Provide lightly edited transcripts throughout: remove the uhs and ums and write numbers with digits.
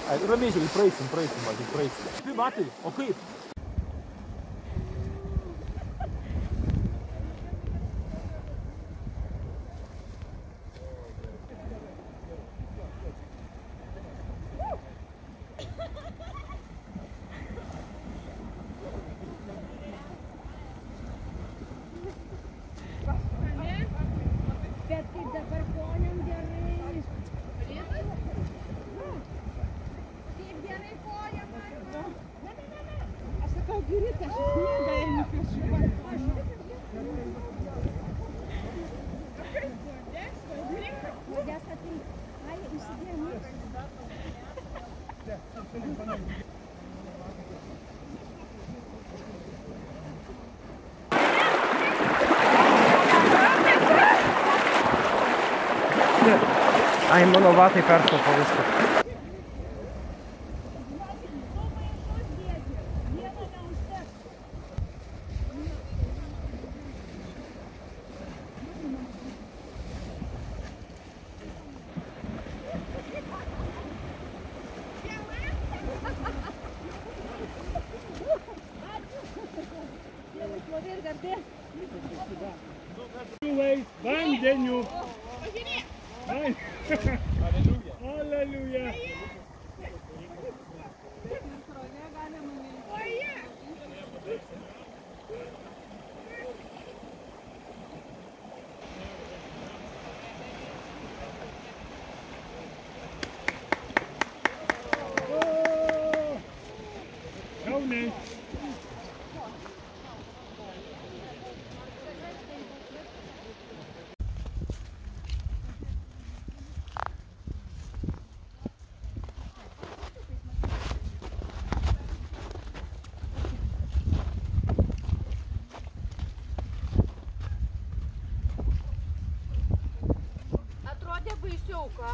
Ramiai, žiūrėk, praeisim. Tai matai, o kaip? Bet kaip dabar poniam gerai. Kaip gerai poniam. Ne. Aš sakau, Giritė, aš sniegą einu kažkaip. Modesta, tai, ai, įsidėjom. Ai, mano batai peršopo viską. Vandeniu. Aleluja. Šauniai. Atrodė baisiau, ką?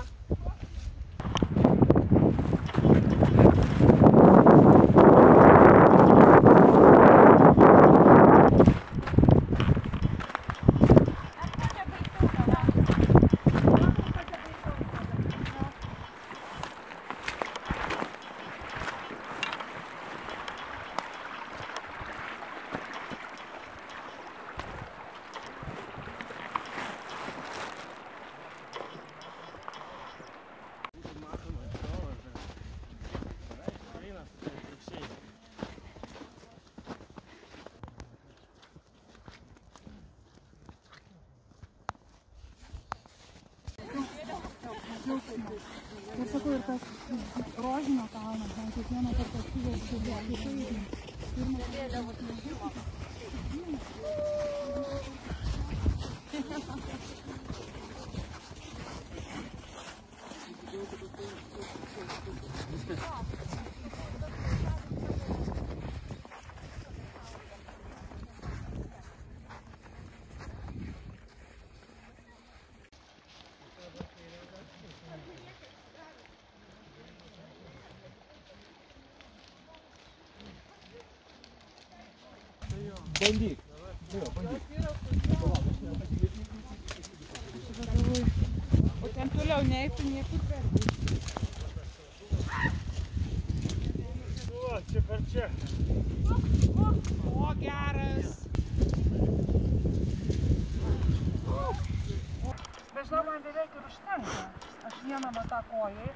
Ir sakau, ir tas rožinio kalnas, man kiekvieną kartą suvės Bandyk. O ten toliau neįtų niekur per. O, čia per čia. O, geras. Bet žinau, man beveik ir užtenka. Aš vieną matą kojai.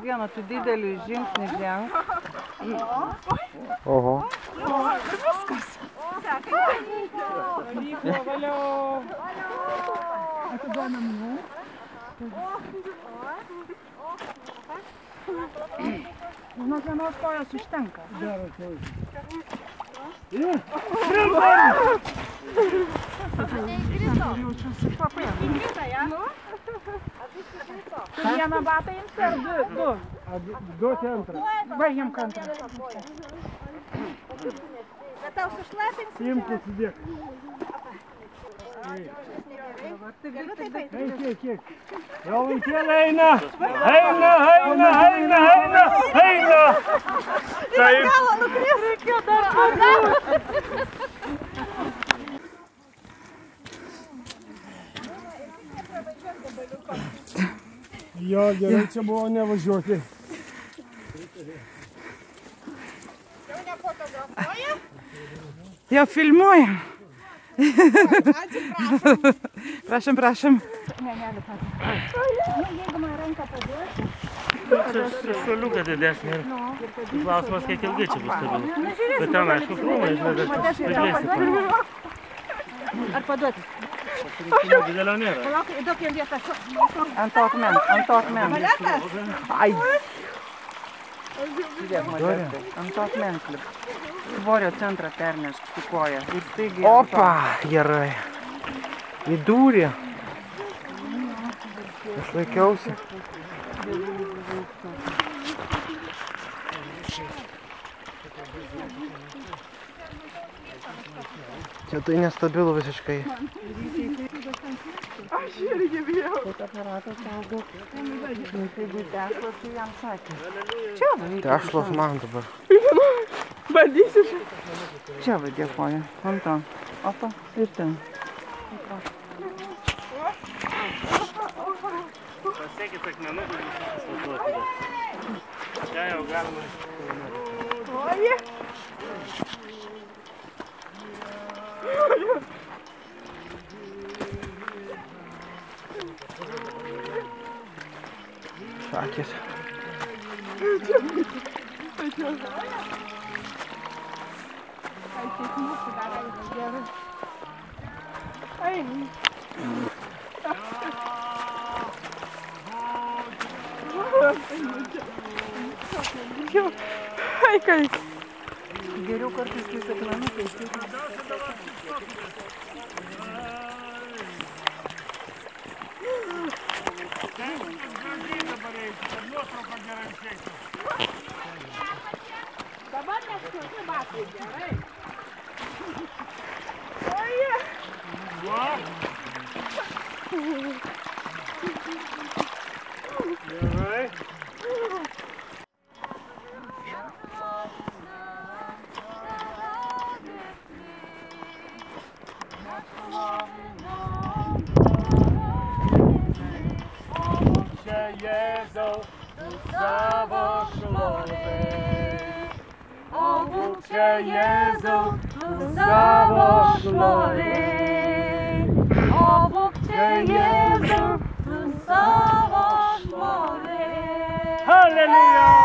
Vieną, tu didelį žingsnį ženk. Oho. Ir viskas. Valyko, valiau. Atiduodam jų. Žinok, vienos kojos užtenka. Geras kojos. Jaučiuosi papėm. Įkrita, ja? Tu vieną batą imsi ar du? Duoti antrą. Baigiam antrą. Bet tau sušlapinsi? Imk, pasidėk. Kiek. Jolaitėlė eina. Eina. Taip. Galą nukris. Reikėjo dar padaryti. Jo, gerai čia buvo nevažiuoti. Ja filmuojam. Prašom, prašom. Jeigu man ranką paduosi. Šuoliuką didesnį ir klausimas, kiek ilgai čia bus stabilus. Bet ten, aišku, krūmai, žinai, Ar paduoti? didelio nėra. Palauk, įduok jam vietą. Ant to akmens. Ai. Žiūrėk, Modestai, ant to akmens lip. Svorio centrą pernešk su koja. Ir staigiai. Opa, gerai. Į dūrį. Aš laikiausi. Čia tai nestabilu visiškai. Aš irgi bijau. Kad aparatas saugok. Jeigu tešlos, tai jam sakė. Čia va. Tešlos man dabar. Bandysiu. Čia va, dėkoju. Ant to. Opa, ir ten. Pasiekit akmenukų ir susisvatuoti. Čia jau galima. Oje. Šakės. Ai, kaip. Geriau kartais tais akmenukais. Dabar neskirti batai, gerai. Gerai. Čia Jėzau, tu savo šlovės. O būk čia Jėzau, tu savo šlovės. O būk čia Jėzau, tu savo šlovės. Halleluja!